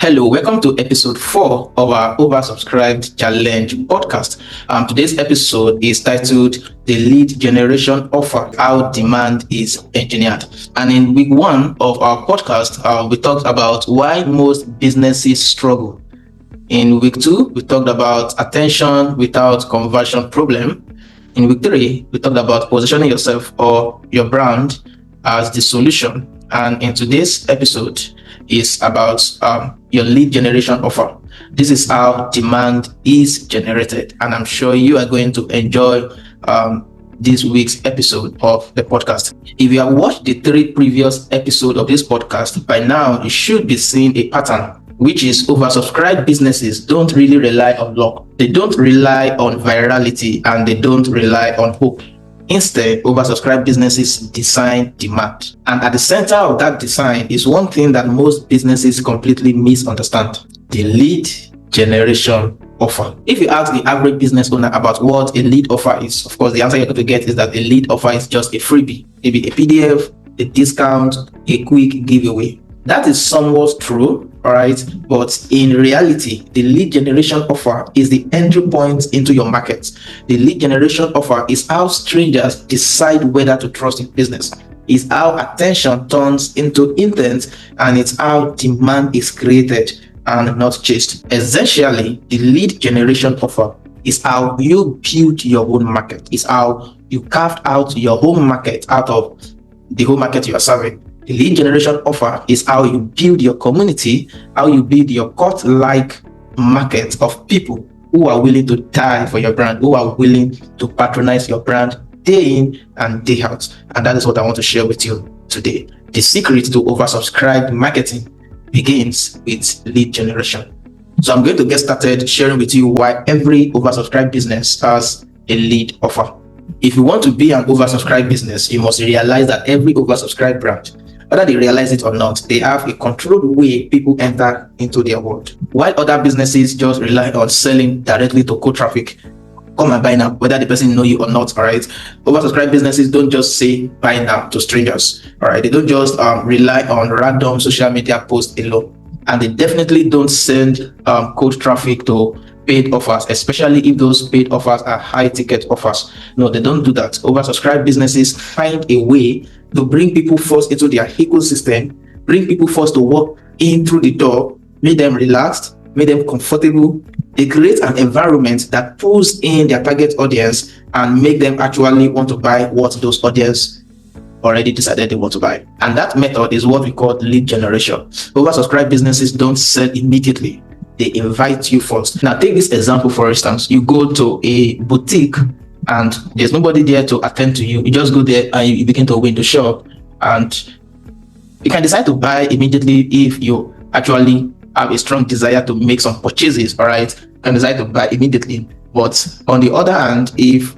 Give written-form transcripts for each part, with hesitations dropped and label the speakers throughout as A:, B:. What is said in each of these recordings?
A: Hello, welcome to episode 4 of our Oversubscribed Challenge podcast. Today's episode is titled The Lead Generation Offer, How Demand is Engineered. And in week 1 of our podcast, we talked about why most businesses struggle. In week 2, we talked about attention without conversion problem. In week 3, we talked about positioning yourself or your brand as the solution. And in today's episode is about your lead generation offer. This is how demand is generated, and I'm sure you are going to enjoy this week's episode of the podcast. If you have watched the 3 previous episodes of this podcast, by now you should be seeing a pattern, which is oversubscribed businesses don't really rely on luck. They don't rely on virality, and they don't rely on hope. Instead, oversubscribed businesses design demand. And at the center of that design is one thing that most businesses completely misunderstand: the lead generation offer. If you ask the average business owner about what a lead offer is, of course, the answer you're going to get is that a lead offer is just a freebie, maybe a PDF, a discount, a quick giveaway. That is somewhat true, all right? But in reality, the lead generation offer is the entry point into your market. The lead generation offer is how strangers decide whether to trust in business. It's how attention turns into intent, and it's how demand is created and not chased. Essentially, the lead generation offer is how you build your own market. It's how you carved out your home market out of the whole market you are serving. The lead generation offer is how you build your community, how you build your cult-like market of people who are willing to die for your brand, who are willing to patronize your brand day in and day out. And that is what I want to share with you today. The secret to oversubscribed marketing begins with lead generation. So I'm going to get started sharing with you why every oversubscribed business has a lead offer. If you want to be an oversubscribed business, you must realize that every oversubscribed brand, whether they realize it or not, they have a controlled way people enter into their world. While other businesses just rely on selling directly to cold traffic, come and buy now, whether the person know you or not, all right? Oversubscribed businesses don't just say buy now to strangers, all right? They don't just rely on random social media posts alone. And they definitely don't send cold traffic to paid offers, especially if those paid offers are high ticket offers. No, they don't do that. Oversubscribed businesses find a way to bring people first into their ecosystem, bring people first to walk in through the door, make them relaxed, make them comfortable. They create an environment that pulls in their target audience and make them actually want to buy what those audience already decided they want to buy. And that method is what we call lead generation. Oversubscribed businesses don't sell immediately. They invite you first. Now, take this example, for instance. You go to a boutique and there's nobody there to attend to you. You just go there and you begin to window shop, and you can decide to buy immediately if you actually have a strong desire to make some purchases, all right? You can decide to buy immediately. But on the other hand, if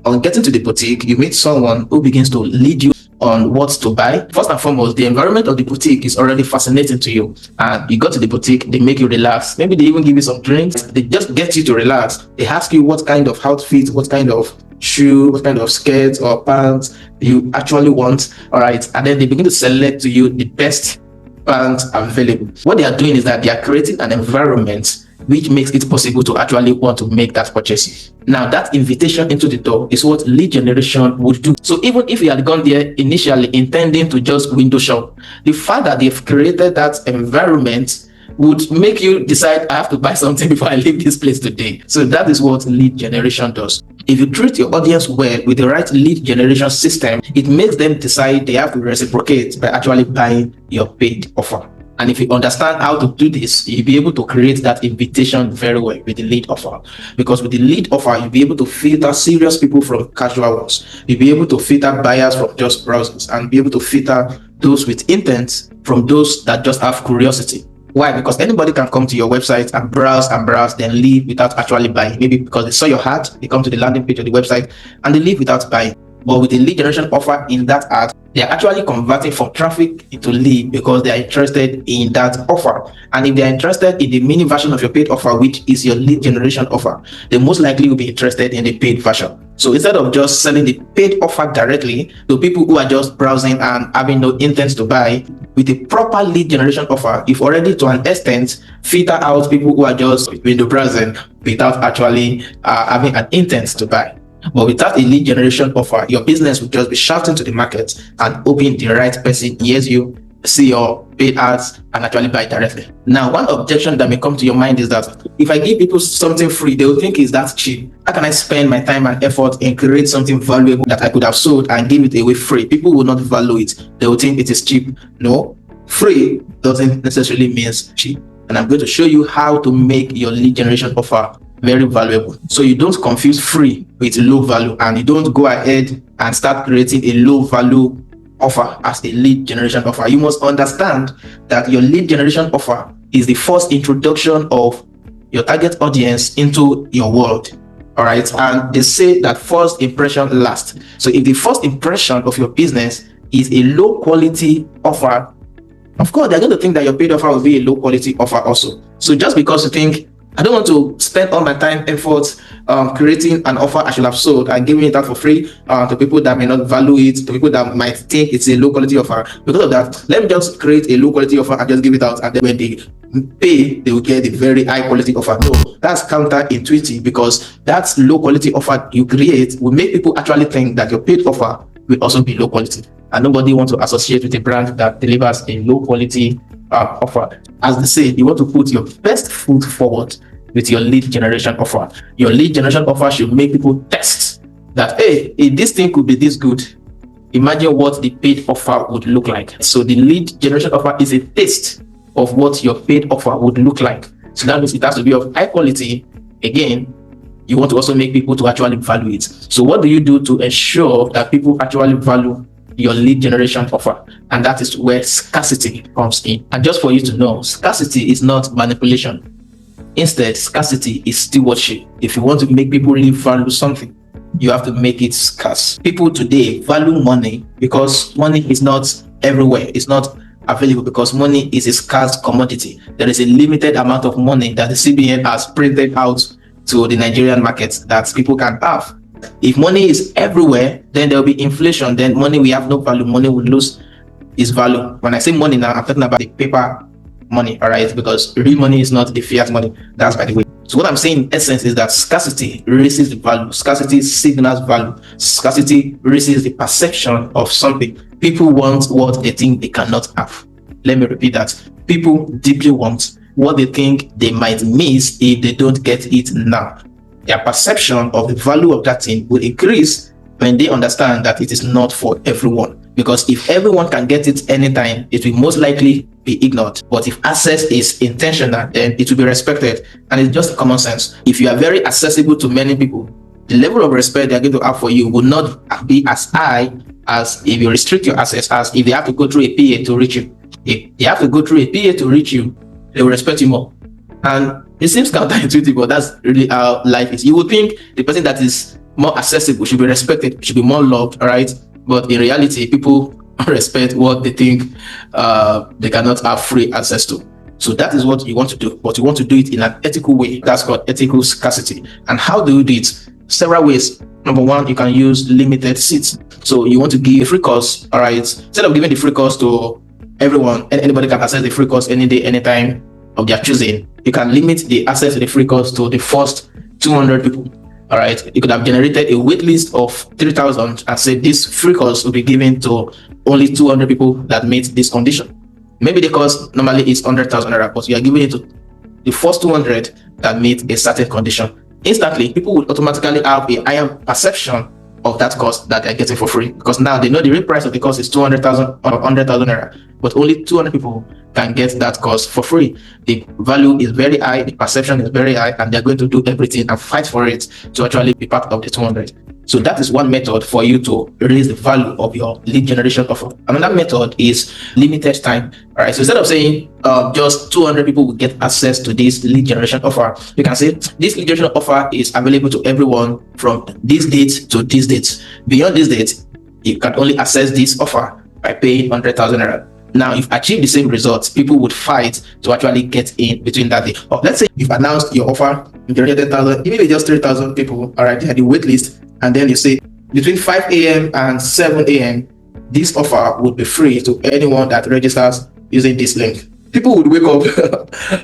A: on getting to the boutique, you meet someone who begins to lead you on what to buy. First and foremost, the environment of the boutique is already fascinating to you. And you go to the boutique, they make you relax. Maybe they even give you some drinks. They just get you to relax. They ask you what kind of outfit, what kind of shoe, what kind of skirt or pants you actually want. All right. And then they begin to select to you the best pants available. What they are doing is that they are creating an environment which makes it possible to actually want to make that purchase. Now, that invitation into the door is what lead generation would do. So even if you had gone there initially intending to just window shop, the fact that they've created that environment would make you decide, I have to buy something before I leave this place today. So that is what lead generation does. If you treat your audience well with the right lead generation system, it makes them decide they have to reciprocate by actually buying your paid offer. And if you understand how to do this, you'll be able to create that invitation very well with the lead offer. Because with the lead offer, you'll be able to filter serious people from casual ones. You'll be able to filter buyers from just browsers, and be able to filter those with intent from those that just have curiosity. Why? Because anybody can come to your website and browse, then leave without actually buying. Maybe because they saw your ad, they come to the landing page of the website and they leave without buying. But with the lead generation offer in that ad, they are actually converting from traffic into lead because they are interested in that offer. And if they are interested in the mini version of your paid offer, which is your lead generation offer, they most likely will be interested in the paid version. So instead of just selling the paid offer directly to people who are just browsing and having no intent to buy, with a proper lead generation offer, you've already to an extent filter out people who are just window browsing without actually having an intent to buy. But without a lead generation offer, your business will just be shouting to the market and hoping the right person hears you, see your paid ads, and actually buy directly. Now, one objection that may come to your mind is that if I give people something free, they will think it's that cheap. How can I spend my time and effort and create something valuable that I could have sold and give it away free? People will not value it. They will think it is cheap. No, free doesn't necessarily mean cheap. And I'm going to show you how to make your lead generation offer very valuable. So you don't confuse free with low value, and you don't go ahead and start creating a low value offer as a lead generation offer. You must understand that your lead generation offer is the first introduction of your target audience into your world. All right. And they say that first impression lasts. So if the first impression of your business is a low quality offer, of course, they're going to think that your paid offer will be a low quality offer also. So just because you think, I don't want to spend all my time, efforts, creating an offer I should have sold and giving it out for free to people that may not value it, to people that might think it's a low quality offer. Because of that, let me just create a low quality offer and just give it out. And then when they pay, they will get a very high quality offer. No, that's counterintuitive, because that low quality offer you create will make people actually think that your paid offer will also be low quality. And nobody wants to associate with a brand that delivers a low quality offer. As they say, you want to put your best foot forward with your lead generation offer. Your lead generation offer should make people test that, hey, if this thing could be this good, imagine what the paid offer would look like. So the lead generation offer is a taste of what your paid offer would look like. So that means it has to be of high quality. Again, you want to also make people to actually value it. So what do you do to ensure that people actually value your lead generation offer? And that is where scarcity comes in. And just for you to know, scarcity is not manipulation. Instead, scarcity is stewardship. If you want to make people really value something, you have to make it scarce. People today value money because money is not everywhere. It's not available because money is a scarce commodity. There is a limited amount of money that the CBN has printed out to the Nigerian market that people can have. If money is everywhere, then there will be inflation. Then money will have no value. Money will lose its value. When I say money now, I'm talking about the paper money, all right? Because real money is not the fiat money. That's by the way. So what I'm saying in essence is that scarcity raises the value. Scarcity signals value. Scarcity raises the perception of something. People want what they think they cannot have. Let me repeat that. People deeply want what they think they might miss if they don't get it now. Their perception of the value of that thing will increase when they understand that it is not for everyone. Because if everyone can get it anytime, it will most likely be ignored. But if access is intentional, then it will be respected. And it's just common sense. If you are very accessible to many people, the level of respect they're going to have for you will not be as high as if you restrict your access, as if they have to go through a PA to reach you. If they have to go through a PA to reach you, they will respect you more. And it seems counterintuitive, but that's really how life is. You would think the person that is more accessible should be respected, should be more loved, all right? But in reality, people respect what they think they cannot have free access to. So that is what you want to do, but you want to do it in an ethical way. That's called ethical scarcity. And how do you do it? Several ways. Number one, you can use limited seats. So you want to give a free course, all right? Instead of giving the free course to everyone, and anybody can access the free course any day, anytime of their choosing, you can limit the access to the free course to the first 200 people. All right, you could have generated a wait list of 3,000 and said this free course will be given to only 200 people that meet this condition. Maybe the cost normally is 100,000 naira, but you are giving it to the first 200 that meet a certain condition. Instantly, people will automatically have a higher perception of that cost that they're getting for free, because now they know the real price of the cost is 200,000 or 100,000 naira, but only 200 people can get that cost for free. The value is very high, the perception is very high, and they're going to do everything and fight for it to actually be part of the 200. So that is one method for you to raise the value of your lead generation offer. Another method is limited time. All right, so instead of saying just 200 people will get access to this lead generation offer, you can say this lead generation offer is available to everyone from this date to this date. Beyond this date, you can only access this offer by paying 100,000 naira. Now, if achieve the same results, people would fight to actually get in between that day. Or let's say you've announced your offer, you generated 10,000, even if just 3,000 people are already at the wait list, and then you say between 5 a.m. and 7 a.m. this offer would be free to anyone that registers using this link. People would wake up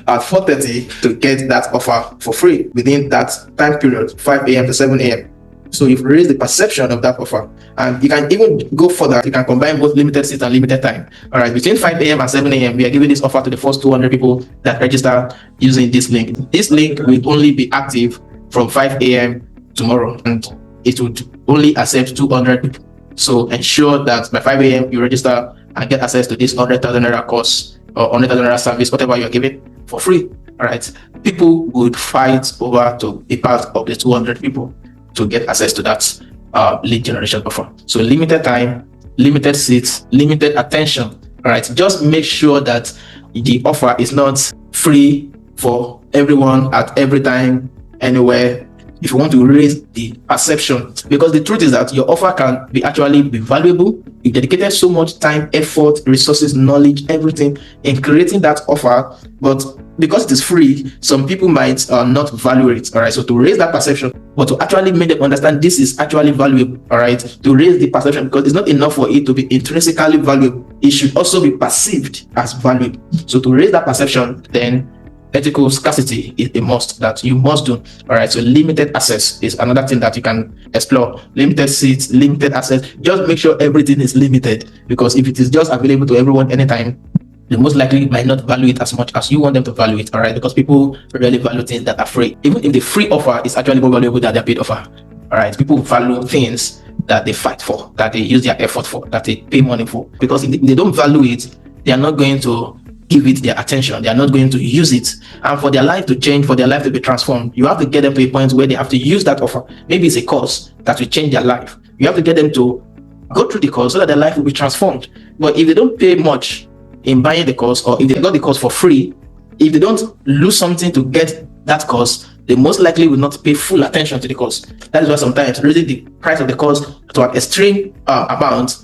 A: at 4:30 to get that offer for free within that time period, 5 a.m. to 7 a.m. So you've raised the perception of that offer, and you can even go further. You can combine both limited seats and limited time. All right, between 5 a.m. and 7 a.m., we are giving this offer to the first 200 people that register using this link. This link will only be active from 5 a.m. tomorrow, and it would only accept 200 people. So ensure that by 5 a.m. you register and get access to this 100,000 naira course or 100,000 naira service, whatever you're giving, for free. All right, people would fight over to be part of the 200 people to get access to that lead generation offer. So limited time, limited seats, limited attention. All right, just make sure that the offer is not free for everyone at every time, anywhere. If you want to raise the perception, because the truth is that your offer can actually be valuable. You dedicated so much time, effort, resources, knowledge, everything in creating that offer, but because it is free, some people might not value it. All right, so to raise that perception, but to actually make them understand this is actually valuable. All right, to raise the perception, because it's not enough for it to be intrinsically valuable, it should also be perceived as valuable. So to raise that perception, then ethical scarcity is a must that you must do. All right, so limited access is another thing that you can explore. Limited seats, limited access. Just make sure everything is limited, because if it is just available to everyone anytime, they most likely might not value it as much as you want them to value it. All right, because people really value things that are free, even if the free offer is actually more valuable than their paid offer. All right, people value things that they fight for, that they use their effort for, that they pay money for, because if they don't value it, they are not going to give it their attention. They are not going to use it. And for their life to change, for their life to be transformed, you have to get them to a point where they have to use that offer. Maybe it's a course that will change their life. You have to get them to go through the course so that their life will be transformed. But if they don't pay much in buying the course, or if they got the course for free, if they don't lose something to get that course, they most likely will not pay full attention to the course. That is why sometimes raising the price of the course to an extreme amount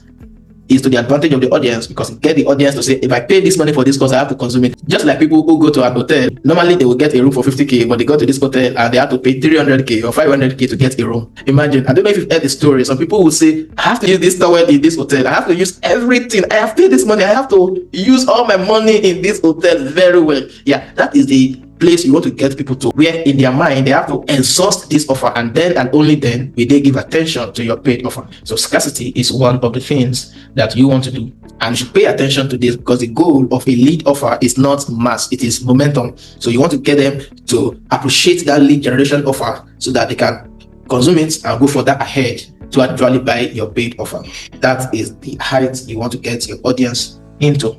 A: is to the advantage of the audience, because it gets the audience to say, if I pay this money for this course, I have to consume it. Just like people who go to an hotel, normally they will get a room for 50k, but they go to this hotel and they have to pay 300k or 500k to get a room. Imagine, I don't know if you've heard the story. Some people will say, I have to use this towel in this hotel. I have to use everything. I have paid this money. I have to use all my money in this hotel very well. Yeah, that is the place you want to get people to, where in their mind they have to exhaust this offer, and then and only then will they give attention to your paid offer. So scarcity is one of the things that you want to do, and you should pay attention to this, because the goal of a lead offer is not mass, it is momentum. So you want to get them to appreciate that lead generation offer so that they can consume it and go further ahead to actually buy your paid offer. That is the height you want to get your audience into.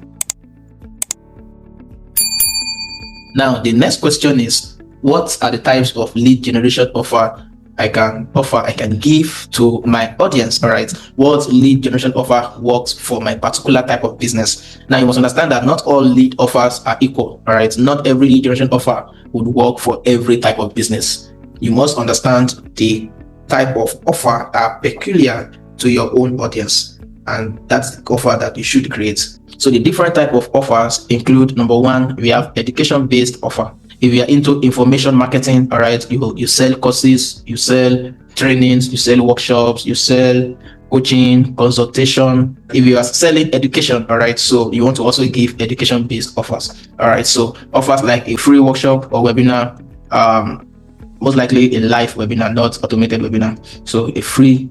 A: Now, the next question is, what are the types of lead generation offer I can give to my audience? All right, what lead generation offer works for my particular type of business? Now, you must understand that not all lead offers are equal. All right, not every lead generation offer would work for every type of business. You must understand the type of offer that are peculiar to your own audience, and that's the offer that you should create. So the different type of offers include, number one, we have education-based offer. If you are into information marketing, all right, you sell courses, you sell trainings, you sell workshops, you sell coaching, consultation. If you are selling education, all right, so you want to also give education-based offers. All right, so offers like a free workshop or webinar, most likely a live webinar, not automated webinar. So a free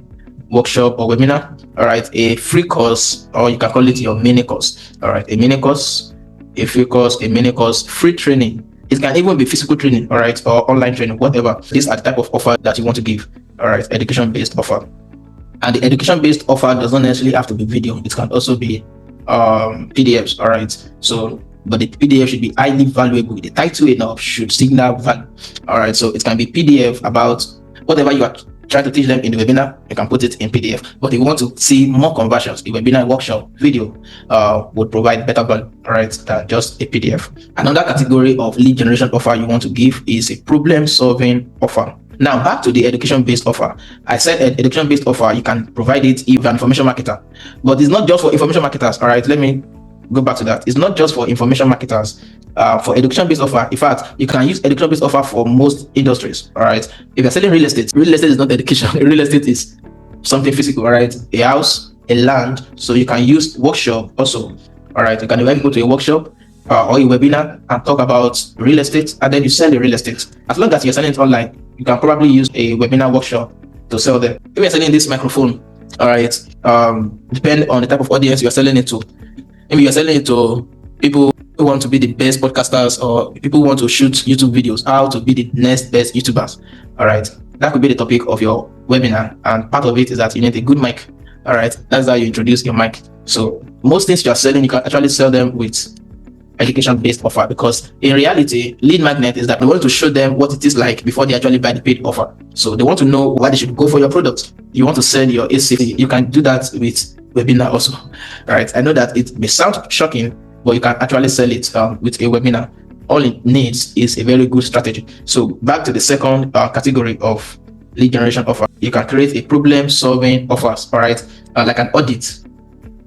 A: workshop or webinar, all right, a free course, or you can call it your mini course. All right, a mini course, a free course, a mini course, free training. It can even be physical training, all right, or online training, whatever. These are the type of offer that you want to give. All right, education-based offer. And the education-based offer does not necessarily have to be video. It can also be PDFs. All right, so but the PDF should be highly valuable. The title enough should signal value. All right, so it can be PDF about whatever you are trying to teach them in the webinar. You can put it in PDF. But if you want to see more conversions, the webinar, workshop, video would provide better value, right, than just a PDF. Another category of lead generation offer you want to give is a problem-solving offer. Now, back to the education-based offer. I said education-based offer, you can provide it if you're an information marketer. But it's not just for information marketers, all right? Let me go back to that. It's not just for information marketers. For education-based offer, in fact, you can use education-based offer for most industries. All right. If you're selling real estate is not education. Real estate is something physical. All right. A house, a land. So you can use workshop also. All right. You can invite people to a workshop or a webinar and talk about real estate, and then you sell the real estate. As long as you're selling it online, you can probably use a webinar workshop to sell them. If you're selling this microphone, all right, depend on the type of audience you're selling it to. Maybe you're selling it to people who want to be the best podcasters, or people who want to shoot YouTube videos, how to be the next best YouTubers. All right, that could be the topic of your webinar, and part of it is that you need a good mic. All right, that's how you introduce your mic. So most things you are selling, you can actually sell them with education-based offer, because in reality, lead magnet is that they want to show them what it is like before they actually buy the paid offer. So they want to know why they should go for your product. You want to sell your AC, you can do that with webinar also. All right, I know that it may sound shocking, but you can actually sell it with a webinar. All it needs is a very good strategy. So back to the second category of lead generation offer, you can create a problem-solving offers. All right, like an audit.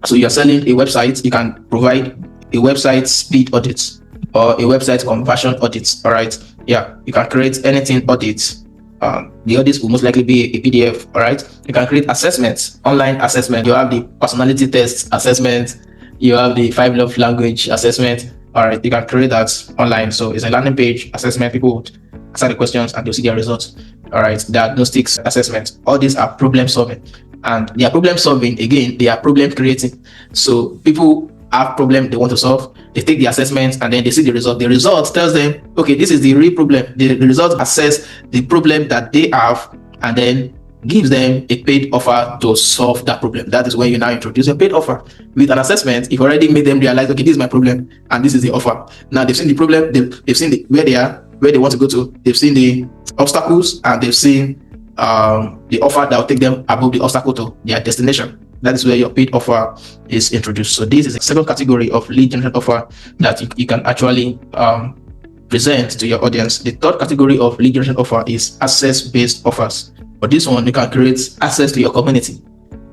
A: So you're selling a website, you can provide a website speed audit or a website conversion audit. All right, yeah, you can create anything audit. The audits will most likely be a PDF. All right, you can create assessments, online assessment. You have the personality test assessment, you have the 5 love language assessment. All right, you can create that online. So it's a landing page assessment. People would answer the questions and they'll see their results. All right, diagnostics assessment. All these are problem solving, and they are problem solving. Again, they are problem creating. So people have problem they want to solve, they take the assessment and then they see the result. The result tells them, okay, this is the real problem. The result assess the problem that they have and then gives them a paid offer to solve that problem. That is when you now introduce a paid offer. With an assessment, you've already made them realize, okay, this is my problem and this is the offer. Now they've seen the problem, they've seen where they are, where they want to go to, they've seen the obstacles, and they've seen the offer that will take them above the obstacle to their destination. That is where your paid offer is introduced. So this is the second category of lead generation offer that you can actually present to your audience. The third category of lead generation offer is access-based offers. For this one, you can create access to your community.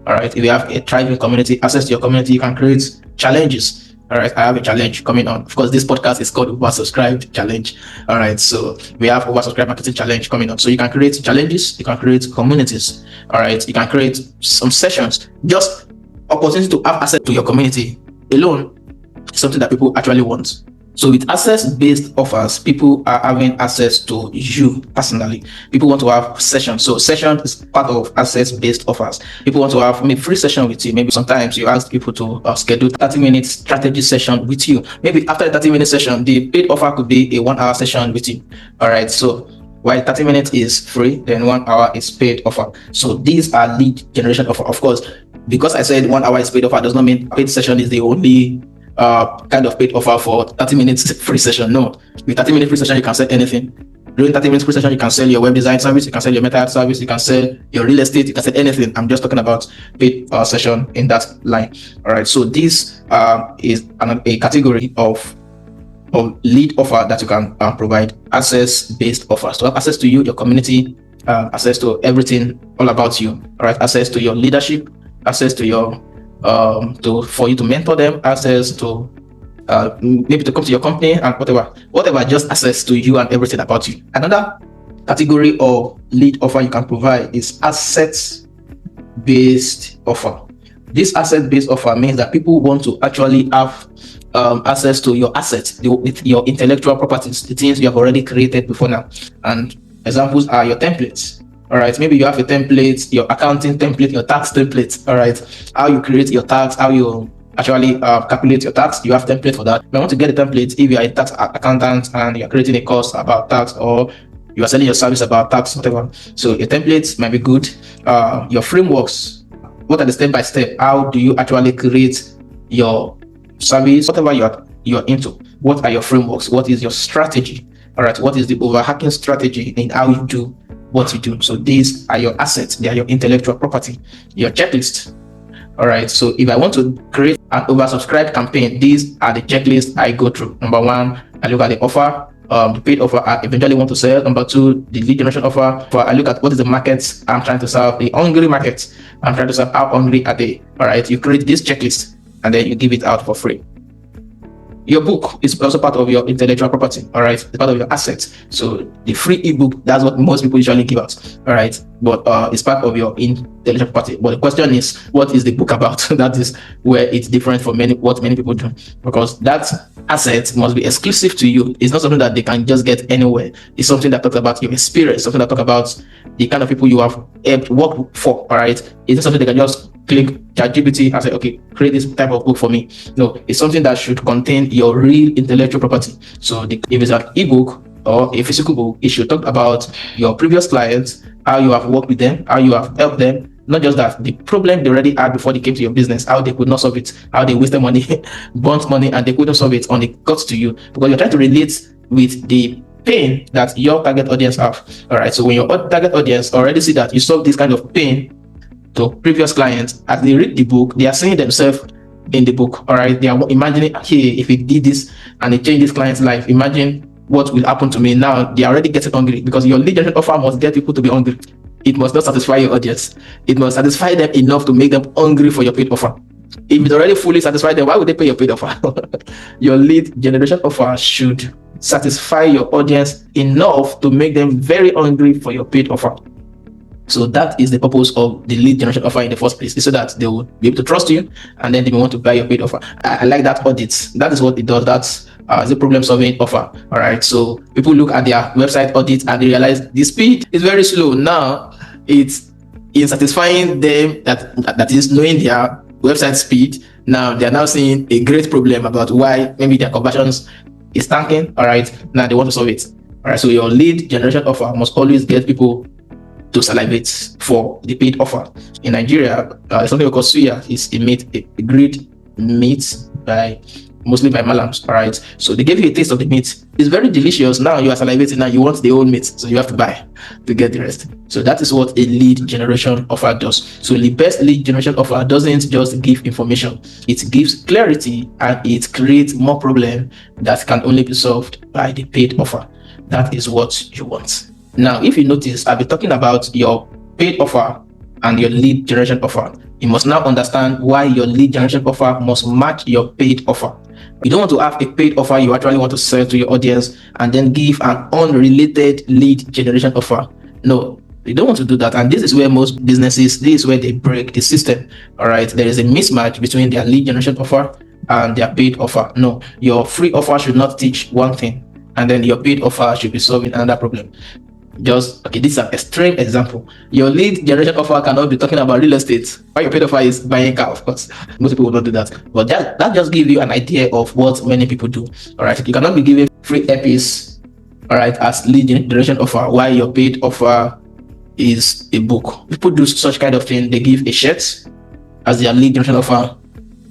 A: All right, if you have a thriving community, access to your community, you can create challenges. All right, I have a challenge coming on. Of course, this podcast is called Oversubscribed Challenge. All right, so we have Oversubscribed Marketing Challenge coming on. So you can create challenges, you can create communities. All right, you can create some sessions. Just opportunity to have access to your community alone is something that people actually want. So with access-based offers, people are having access to you personally. People want to have sessions. So session is part of access-based offers. People want to have maybe free session with you. Maybe sometimes you ask people to schedule 30-minute strategy session with you. Maybe after the 30-minute session, the paid offer could be a 1-hour session with you. All right. So while 30 minutes is free, then 1 hour is paid offer. So these are lead generation offer. Of course, because I said 1 hour is paid offer does not mean paid session is the only kind of paid offer for 30 minutes free session. No, with 30-minute free session, you can sell anything. During 30 minutes free session, you can sell your web design service, you can sell your meta ad service, you can sell your real estate, you can sell anything. I'm just talking about paid session in that line. All right, so this is a category of lead offer that you can provide access-based offers. To have access to you, your community, access to everything all about you. All right, access to your leadership, access to your for you to mentor them, access to maybe to come to your company and whatever, just access to you and everything about you. Another category of lead offer you can provide is assets-based offer. This asset-based offer means that people want to actually have access to your assets, your intellectual properties, the things you have already created before now. And examples are your templates. All right, maybe you have a template, your accounting template, your tax template. All right, how you create your tax, how you actually calculate your tax, you have template for that. You want to get a template if you are a tax accountant and you're creating a course about tax, or you are selling your service about tax, whatever. So your templates might be good. Your frameworks, what are the step by step? How do you actually create your service, whatever you're into? What are your frameworks? What is your strategy? All right, what is the overarching strategy in how you do what you do? So these are your assets, they are your intellectual property, your checklist. All right, so if I want to create an oversubscribed campaign, these are the checklists I go through. Number one, I look at the offer, the paid offer I eventually want to sell. Number two, the lead generation offer. I look at what is the market I'm trying to serve, the hungry market I'm trying to serve. How hungry are they? All right, you create this checklist and then you give it out for free. Your book is also part of your intellectual property, all right? It's part of your assets. So the free ebook, that's what most people usually give out, all right? But it's part of your intellectual property. But the question is, what is the book about? That is where it's different from what many people do, because that asset must be exclusive to you. It's not something that they can just get anywhere. It's something that talks about your experience, something that talks about the kind of people you have worked for, all right? It's not something they can just click ChatGPT and say, okay, create this type of book for me. No, it's something that should contain your real intellectual property. So if it's an ebook or a physical book, it should talk about your previous clients, how you have worked with them, how you have helped them. Not just that, the problem they already had before they came to your business, how they could not solve it, how they wasted money, burnt money, and they couldn't solve it on it got to you, because you're trying to relate with the pain that your target audience have. All right, so when your target audience already see that you solve this kind of pain to previous clients, as they read the book, they are seeing themselves in the book. All right, they are imagining, hey, if it did this and it changed this client's life, imagine what will happen to me. Now they are already getting hungry, because your lead generation offer must get people to be hungry. It must not satisfy your audience. It must satisfy them enough to make them hungry for your paid offer. If it already fully satisfied them, why would they pay your paid offer? Your lead generation offer should satisfy your audience enough to make them very hungry for your paid offer. So that is the purpose of the lead generation offer in the first place, is so that they will be able to trust you, and then they may want to buy your paid offer. I like that audit. That is what it does. That's the problem solving offer. All right. So people look at their website audit and they realize the speed is very slow. Now it's in satisfying them, that is knowing their website speed. Now they are now seeing a great problem about why maybe their conversions is tanking. All right. Now they want to solve it. All right. So your lead generation offer must always get people to salivate for the paid offer. In Nigeria, something we call suya is a meat, a grilled meat mostly by malams. All right, so they give you a taste of the meat. It's very delicious. Now you are salivating. Now you want the whole meat, so you have to buy to get the rest. So that is what a lead generation offer does. So the best lead generation offer doesn't just give information; it gives clarity, and it creates more problem that can only be solved by the paid offer. That is what you want. Now, if you notice, I've been talking about your paid offer and your lead generation offer. You must now understand why your lead generation offer must match your paid offer. You don't want to have a paid offer you actually want to sell to your audience and then give an unrelated lead generation offer. No, you don't want to do that. And this is where most businesses, this is where they break the system. All right, there is a mismatch between their lead generation offer and their paid offer. No, your free offer should not teach one thing, and then your paid offer should be solving another problem. This is an extreme example. Your lead generation offer cannot be talking about real estate, while your paid offer is buying car. Of course, most people will not do that. But that just gives you an idea of what many people do. All right, you cannot be giving free earpiece, all right, as lead generation offer, while your paid offer is a book. People do such kind of thing. They give a shirt as their lead generation offer,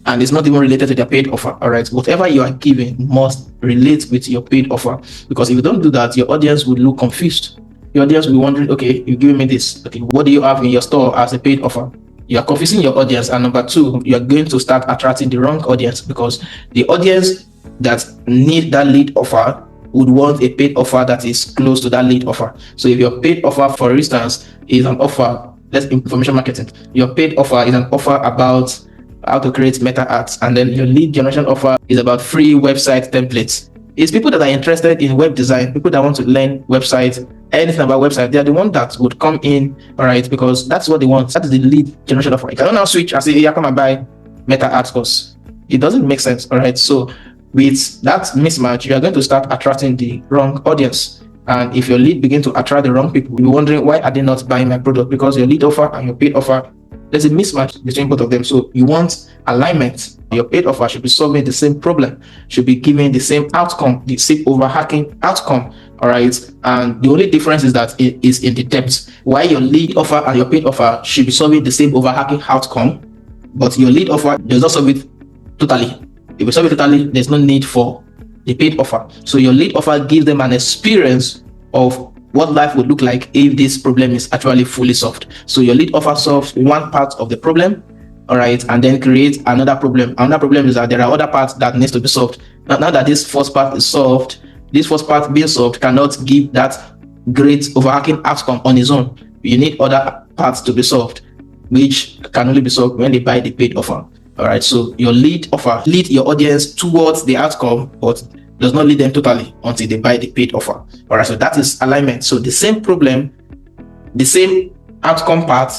A: and it's not even related to their paid offer. All right, whatever you are giving must relate with your paid offer, because if you don't do that, your audience would look confused. Your audience will be wondering, okay, you're giving me this. Okay, what do you have in your store as a paid offer? You are confusing your audience. And number two, you are going to start attracting the wrong audience, because the audience that need that lead offer would want a paid offer that is close to that lead offer. So if your paid offer, for instance, is an offer, that's information marketing. Your paid offer is an offer about how to create meta ads, and then your lead generation offer is about free website templates. It's people that are interested in web design, people that want to learn websites, anything about website. They are the one that would come in, all right, because that's what they want. That is the lead generation offer. You cannot now switch and say, hey, come and buy meta ads course. It doesn't make sense, all right? So with that mismatch, you are going to start attracting the wrong audience. And if your lead begin to attract the wrong people, you'll be wondering, why are they not buying my product? Because your lead offer and your paid offer, there's a mismatch between both of them. So you want alignment. Your paid offer should be solving the same problem, should be giving the same outcome, the same overhacking outcome. All right. And the only difference is that it is in the depth. While your lead offer and your paid offer should be solving the same overhacking outcome, but your lead offer does not solve it totally. If you solve it totally, there's no need for the paid offer. So your lead offer gives them an experience of what life would look like if this problem is actually fully solved. So your lead offer solves one part of the problem, all right, and then creates another problem. Another problem is that there are other parts that needs to be solved. Now that this first part is solved, this first part being solved cannot give that great overarching outcome on its own. You need other parts to be solved, which can only be solved when they buy the paid offer. All right, so your lead offer lead your audience towards the outcome, but does not lead them totally until they buy the paid offer. All right, so that is alignment. So the same problem, the same outcome part,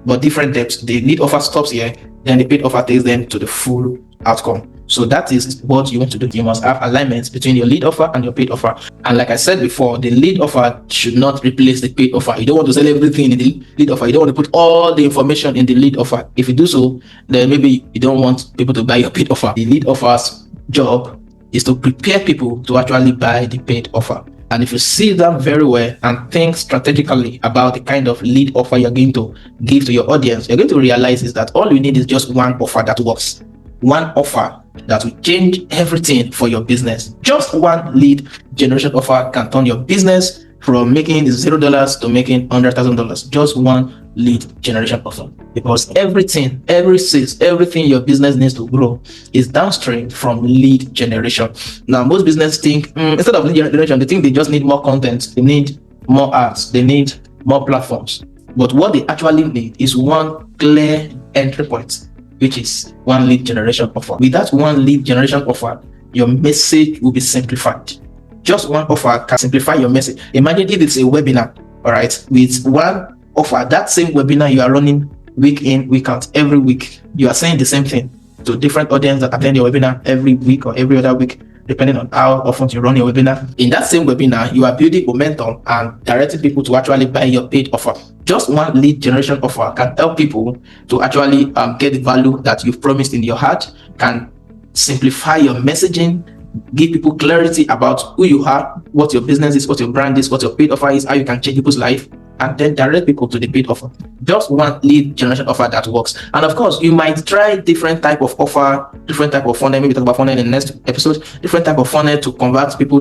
A: but different depths. The lead offer stops here, then the paid offer takes them to the full outcome. So that is what you want to do. You must have alignment between your lead offer and your paid offer. And like I said before, the lead offer should not replace the paid offer. You don't want to sell everything in the lead offer. You don't want to put all the information in the lead offer. If you do so, then maybe you don't want people to buy your paid offer. The lead offer's job is to prepare people to actually buy the paid offer. And if you see them very well and think strategically about the kind of lead offer you're going to give to your audience, you're going to realize is that all you need is just one offer that works. One offer that will change everything for your business. Just one lead generation offer can turn your business from making $0 to making $100,000. Just one lead generation offer. Because everything your business needs to grow is downstream from lead generation. Now, most business think instead of lead generation, they think they just need more content, they need more ads, they need more platforms. But what they actually need is one clear entry point, which is one lead generation offer. With that one lead generation offer, your message will be simplified. Just one offer can simplify your message. Imagine if it's a webinar, all right, with one offer, that same webinar you are running week in, week out, every week, you are saying the same thing to different audience that attend your webinar every week or every other week, depending on how often you run your webinar. In that same webinar, you are building momentum and directing people to actually buy your paid offer. Just one lead generation offer can help people to actually get the value that you've promised in your heart, can simplify your messaging, give people clarity about who you are, what your business is, what your brand is, what your paid offer is, how you can change people's life, and then direct people to the paid offer. Just one lead generation offer that works. And of course, you might try different type of offer, different type of funnel. Maybe talk about funnel in the next episode. Different type of funnel to convert people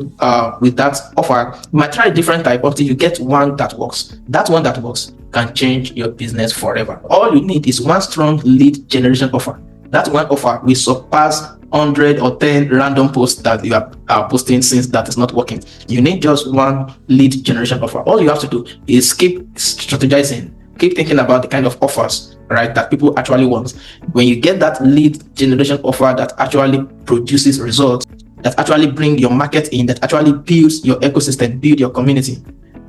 A: with that offer. You might try different type until you get one that works. That one that works can change your business forever. All you need is one strong lead generation offer. That one offer will surpass 100 or 10 random posts that you are posting since that is not working. You need just one lead generation offer. All you have to do is keep strategizing, keep thinking about the kind of offers, right, that people actually want. When you get that lead generation offer that actually produces results, that actually bring your market in, that actually builds your ecosystem, build your community,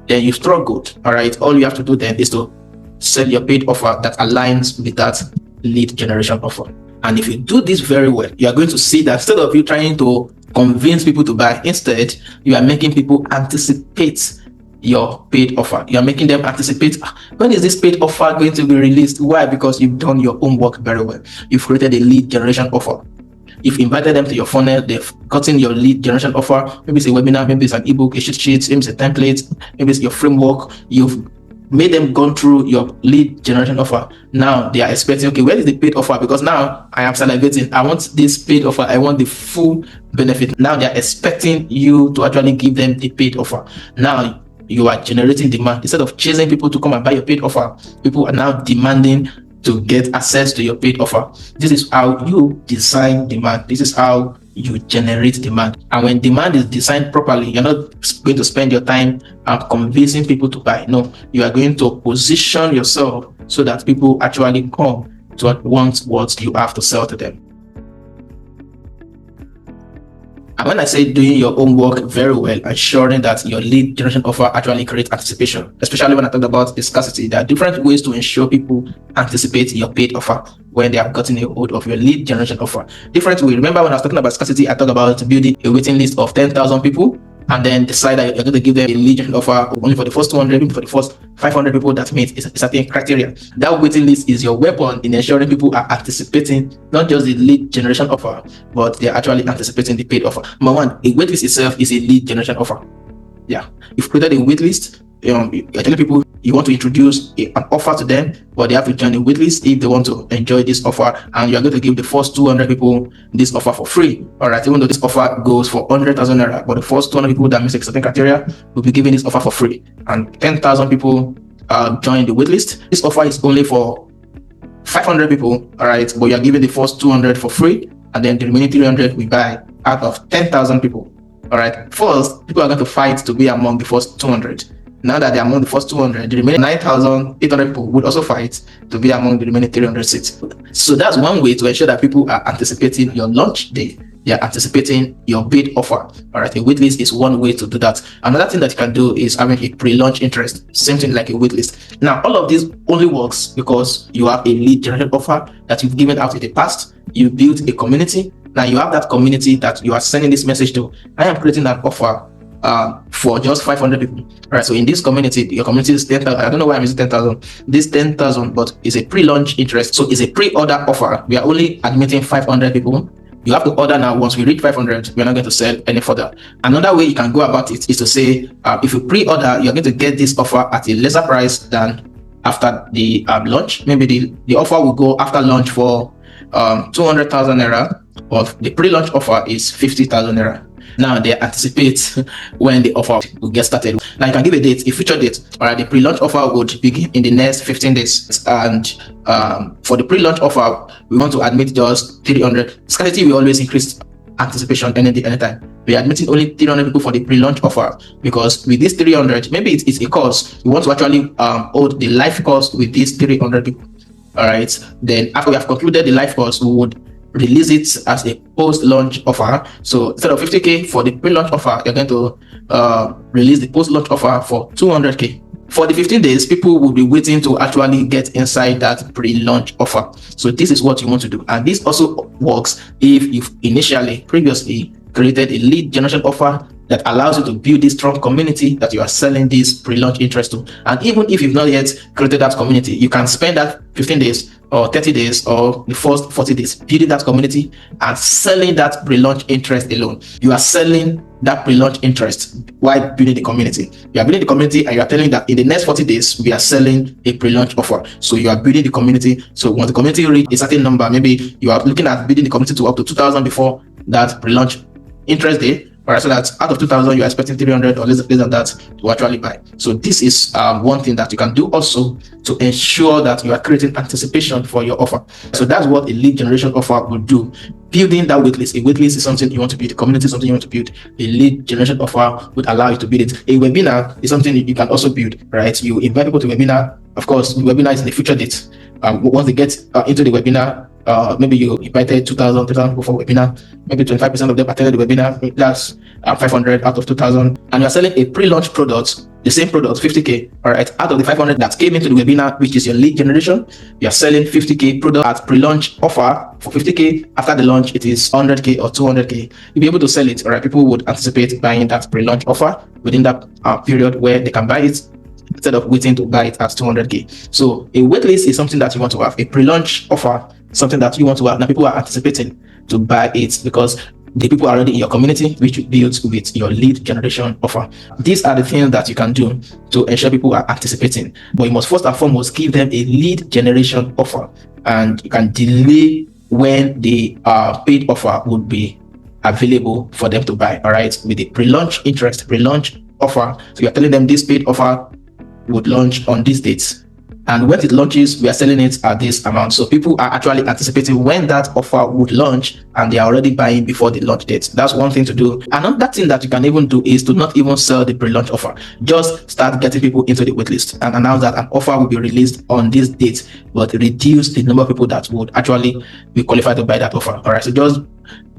A: then you've struck good. All right. All you have to do then is to sell your paid offer that aligns with that lead generation offer. And if you do this very well, you are going to see that instead of you trying to convince people to buy, instead, you are making people anticipate your paid offer. You are making them anticipate, when is this paid offer going to be released? Why? Because you've done your homework very well. You've created a lead generation offer. You've invited them to your funnel. They've gotten your lead generation offer. Maybe it's a webinar, maybe it's an ebook, a cheat sheet, maybe it's a template, maybe it's your framework. You've made them gone through your lead generation offer. Now they are expecting, okay, where is the paid offer? Because now I am salivating. I want this paid offer. I want the full benefit. Now they are expecting you to actually give them the paid offer. Now you are generating demand. Instead of chasing people to come and buy your paid offer, people are now demanding to get access to your paid offer. This is how you design demand. This is how you generate demand. And when demand is designed properly, you're not going to spend your time convincing people to buy. No, you are going to position yourself so that people actually come to want what you have to sell to them. And when I say doing your own work very well, ensuring that your lead generation offer actually creates anticipation, especially when I talked about the scarcity, there are different ways to ensure people anticipate your paid offer when they have gotten a hold of your lead generation offer. Different way. Remember when I was talking about scarcity, I talked about building a waiting list of 10,000 people and then decide that you're going to give them a lead generation offer only for the first 200, maybe for the first 500 people that meet a certain criteria. That waiting list is your weapon in ensuring people are anticipating not just the lead generation offer, but they're actually anticipating the paid offer. Number one, a wait list itself is a lead generation offer. Yeah, you've created a wait list. You're telling people you want to introduce an offer to them, but they have to join a wait list if they want to enjoy this offer, and you're going to give the first 200 people this offer for free. All right, even though this offer goes for 100,000 naira, but the first 200 people that meet a certain criteria will be given this offer for free, and 10,000 people join the wait list. This offer is only for 500 people. All right, but you're giving the first 200 for free, and then the remaining 300 we buy out of 10,000 people. All right, first people are going to fight to be among the first 200. Now that they're among the first 200, the remaining 9,800 people would also fight to be among the remaining 300 seats. So that's one way to ensure that people are anticipating your launch day. They are anticipating your bid offer. All right, a waitlist is one way to do that. Another thing that you can do is having a pre-launch interest, same thing like a waitlist. Now, all of this only works because you have a lead generation offer that you've given out in the past. You built a community. Now you have that community that you are sending this message to. I am creating an offer for just 500 people. All right, so in this community, your community is 10,000. I don't know why I'm using 10,000. This 10,000, but it's a pre-launch interest. So it's a pre-order offer. We are only admitting 500 people. You have to order now. Once we reach 500, we're not going to sell any further. Another way you can go about it is to say, if you pre-order, you're going to get this offer at a lesser price than after the launch. Maybe the offer will go after launch for 200,000 naira, but the pre-launch offer is 50,000 naira. Now they anticipate when the offer will get started. Now you can give a date, a future date. All right, the pre-launch offer would begin in the next 15 days. And for the pre-launch offer, we want to admit just 300. Scarcity will always increase anticipation anytime. We are admitting only 300 people for the pre-launch offer because with this 300, maybe it's a course. We want to actually hold the live course with these 300 people. All right. Then after we have concluded the live course, we would release it as a post-launch offer. So instead of 50k for the pre-launch offer, you're going to release the post-launch offer for 200k. For the 15 days, people will be waiting to actually get inside that pre-launch offer. So this is what you want to do. And this also works if you've previously created a lead generation offer that allows you to build this strong community that you are selling this pre-launch interest to. And even if you've not yet created that community, you can spend that 15 days or 30 days or the first 40 days building that community and selling that pre-launch interest alone. You are selling that pre-launch interest while building the community. You are building the community and you are telling that in the next 40 days, we are selling a pre-launch offer. So you are building the community. So once the community reaches a certain number, maybe you are looking at building the community to up to 2,000 before that pre-launch interest day. All right, so that out of 2,000, you're expecting 300 or less than that to actually buy. So this is one thing that you can do also to ensure that you are creating anticipation for your offer. So that's what a lead generation offer will do. Building that waitlist. A waitlist is something you want to build. A community is something you want to build. A lead generation offer would allow you to build it. A webinar is something you can also build, right? You invite people to webinar. Of course, the webinar is in the future date. Once they get into the webinar, maybe you invited 2,000, 3,000 people for webinar, maybe 25% of them attended the webinar, that's 500 out of 2,000, and you're selling a pre-launch product, the same product, 50k, all right, out of the 500 that came into the webinar, which is your lead generation, you're selling 50k product at pre-launch offer for 50k. After the launch, it is 100k or 200k. You'll be able to sell it, all right. People would anticipate buying that pre-launch offer within that period where they can buy it, instead of waiting to buy it at 200k. So a waitlist is something that you want to have. A pre-launch offer, something that you want to have. Now people are anticipating to buy it because the people are already in your community, which you build with your lead generation offer. These are the things that you can do to ensure people are anticipating. But you must first and foremost give them a lead generation offer, and you can delay when the paid offer would be available for them to buy. All right, with the pre-launch interest, pre-launch offer. So you're telling them this paid offer would launch on these dates, and when it launches, we are selling it at this amount. So people are actually anticipating when that offer would launch, and they are already buying before the launch date. That's one thing to do. Another thing that you can even do is to not even sell the pre-launch offer. Just start getting people into the waitlist and announce that an offer will be released on this date, but reduce the number of people that would actually be qualified to buy that offer. All right, so just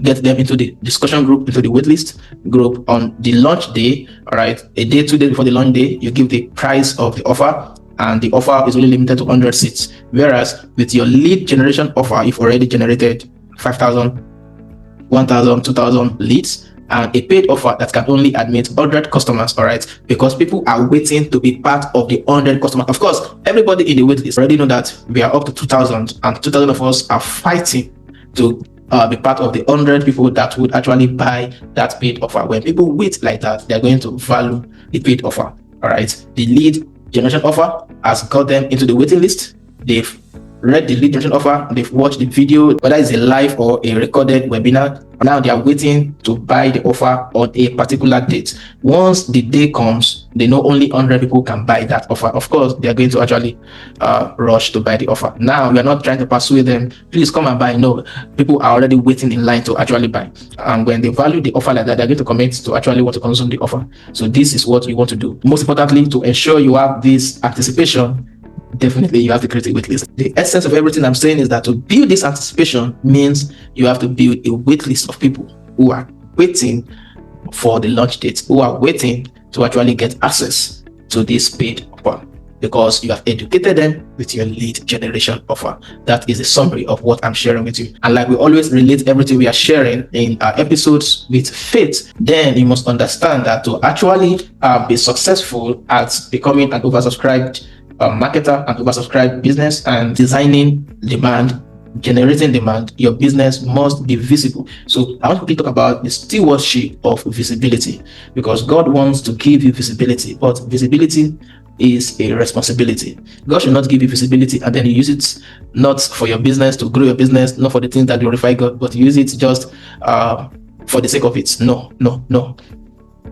A: get them into the discussion group, into the waitlist group on the launch day. All right, a day, 2 days before the launch day, you give the price of the offer, and the offer is only limited to 100 seats. Whereas with your lead generation offer, you've already generated 5,000, 1,000, 2,000 leads, and a paid offer that can only admit 100 customers. All right, because people are waiting to be part of the 100 customers. Of course, everybody in the waitlist already know that we are up to 2,000, and 2,000 of us are fighting to be part of the 100 people that would actually buy that paid offer. When people wait like that, they're going to value the paid offer. All right, the lead generation offer has got them into the waiting list. They've read the lead generation offer, they've watched the video, whether it's a live or a recorded webinar. Now they are waiting to buy the offer on a particular date. Once the day comes, they know only 100 people can buy that offer. Of course, they are going to actually rush to buy the offer. Now, we are not trying to persuade them, please come and buy. No, people are already waiting in line to actually buy. And when they value the offer like that, they're going to commit to actually want to consume the offer. So this is what you want to do. Most importantly, to ensure you have this anticipation, definitely you have to create a wait list. The essence of everything I'm saying is that to build this anticipation means you have to build a wait list of people who are waiting for the launch date, who are waiting to actually get access to this paid offer, because you have educated them with your lead generation offer. That is a summary of what I'm sharing with you. And like we always relate everything we are sharing in our episodes with faith, then you must understand that to actually be successful at becoming an oversubscribed marketer, an oversubscribed business, and designing demand, generating demand, your business must be visible. So I want to talk about the stewardship of visibility, because God wants to give you visibility, but visibility is a responsibility. God should not give you visibility and then you use it not for your business, to grow your business, not for the things that glorify God, but you use it just for the sake of it. No,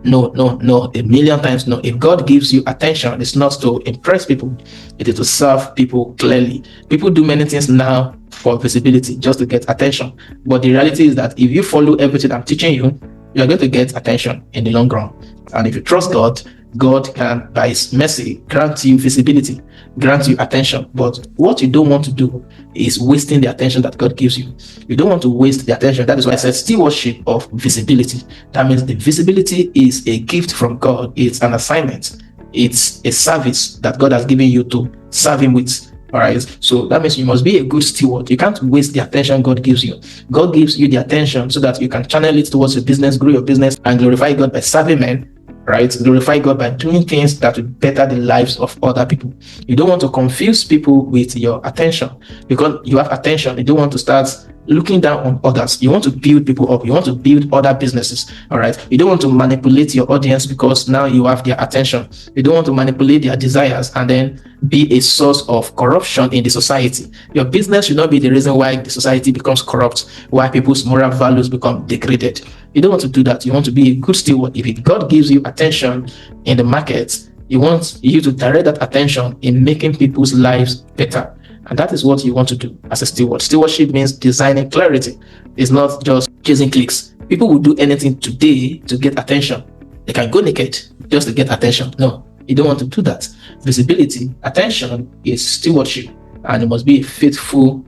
A: a million times no. If God gives you attention, it's not to impress people, it is to serve people clearly. People do many things now for visibility, just to get attention, but the reality is that if you follow everything I'm teaching you, you're going to get attention in the long run. And if you trust God, God can, by His mercy, grant you visibility, grant you attention. But what you don't want to do is wasting the attention that God gives you. You don't want to waste the attention. That is why I said stewardship of visibility. That means the visibility is a gift from God. It's an assignment. It's a service that God has given you to serve Him with. All right. So that means you must be a good steward. You can't waste the attention God gives you. God gives you the attention so that you can channel it towards your business, grow your business, and glorify God by serving men. Right? Glorify God by doing things that will better the lives of other people. You don't want to confuse people with your attention, because you have attention. You don't want to start looking down on others. You want to build people up. You want to build other businesses. All right. You don't want to manipulate your audience because now you have their attention. You don't want to manipulate their desires and then be a source of corruption in the society. Your business should not be the reason why the society becomes corrupt, why people's moral values become degraded. You don't want to do that. You want to be a good steward. If God gives you attention in the market, He wants you to direct that attention in making people's lives better. And that is what you want to do as a steward. Stewardship means designing clarity. It's not just chasing clicks. People will do anything today to get attention. They can go naked just to get attention. No, you don't want to do that. Visibility, attention is stewardship, and you must be a faithful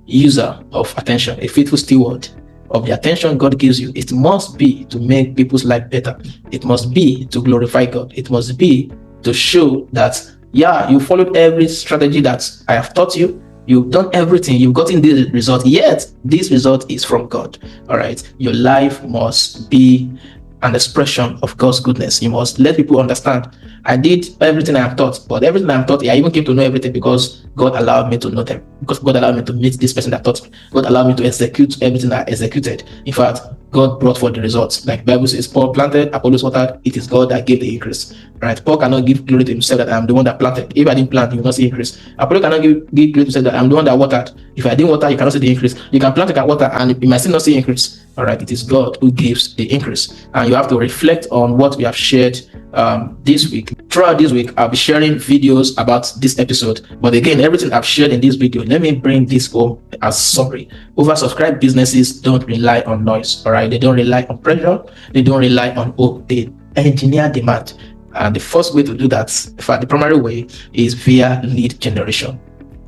A: user of attention, a faithful steward of the attention God gives you. It must be to make people's life better. It must be to glorify God. It must be to show that, yeah, you followed every strategy that I have taught you. You've done everything. You've gotten this result. Yet, this result is from God. All right. Your life must be an expression of God's goodness. You must let people understand, I did everything I am taught, but everything I am taught, I even came to know everything because God allowed me to know them. Because God allowed me to meet this person that taught me. God allowed me to execute everything I executed. In fact, God brought forth the results. Like the Bible says, Paul planted, Apollos watered, it is God that gave the increase. Right? Paul cannot give glory to himself that I am the one that planted. If I didn't plant, you will not see increase. Apollos cannot give glory to himself that I am the one that watered. If I didn't water, you cannot see the increase. You can plant, you can water, and you might still not see increase. All right, it is God who gives the increase. And you have to reflect on what we have shared this week. Throughout this week, I'll be sharing videos about this episode. But again, everything I've shared in this video, let me bring this home as summary. Oversubscribed businesses don't rely on noise. All right, they don't rely on pressure. They don't rely on hope. They engineer demand. And the first way to do that, in fact, the primary way, is via lead generation.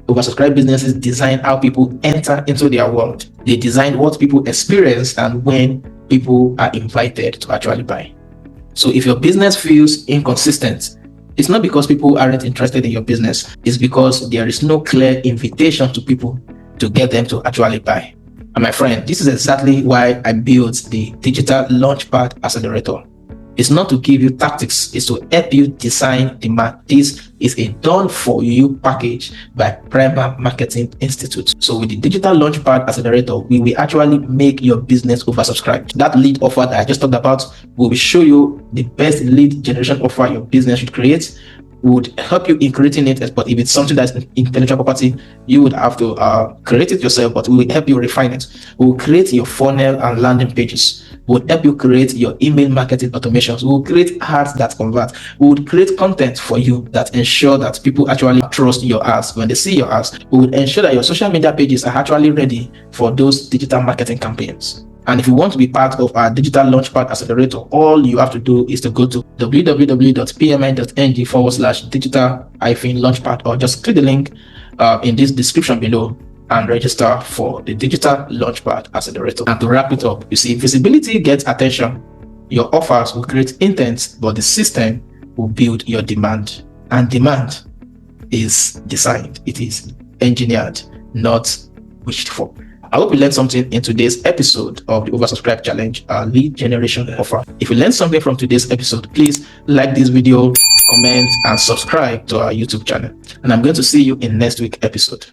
A: Oversubscribed businesses design how people enter into their world. They design what people experience and when people are invited to actually buy. So if your business feels inconsistent, it's not because people aren't interested in your business. It's because there is no clear invitation to people to get them to actually buy. And my friend, this is exactly why I built the Digital Launchpad Accelerator. It's not to give you tactics, it's to help you design demand. This is a done-for-you package by Primer Marketing Institute. So with the Digital Launchpad Accelerator, we will actually make your business oversubscribed. That lead offer that I just talked about, we will show you the best lead generation offer your business should create. We would help you in creating it, but if it's something that's intellectual property, you would have to create it yourself, but we will help you refine it. We will create your funnel and landing pages. would help you create your email marketing automations. We will create ads that convert. We would create content for you that ensure that people actually trust your ads. When they see your ads, we would ensure that your social media pages are actually ready for those digital marketing campaigns. And if you want to be part of our digital launchpad accelerator, all you have to do is to go to www.pmi.ng/digital-launchpad, or just click the link in this description below and register for the digital launchpad accelerator. And to wrap it up, you see, visibility gets attention, your offers will create intent, but the system will build your demand. And demand is designed, it is engineered, not wished for. I hope you learned something in today's episode of the Oversubscribe Challenge, our lead generation offer. If you learned something from today's episode, please like this video, comment, and subscribe to our YouTube channel. And I'm going to see you in next week's episode.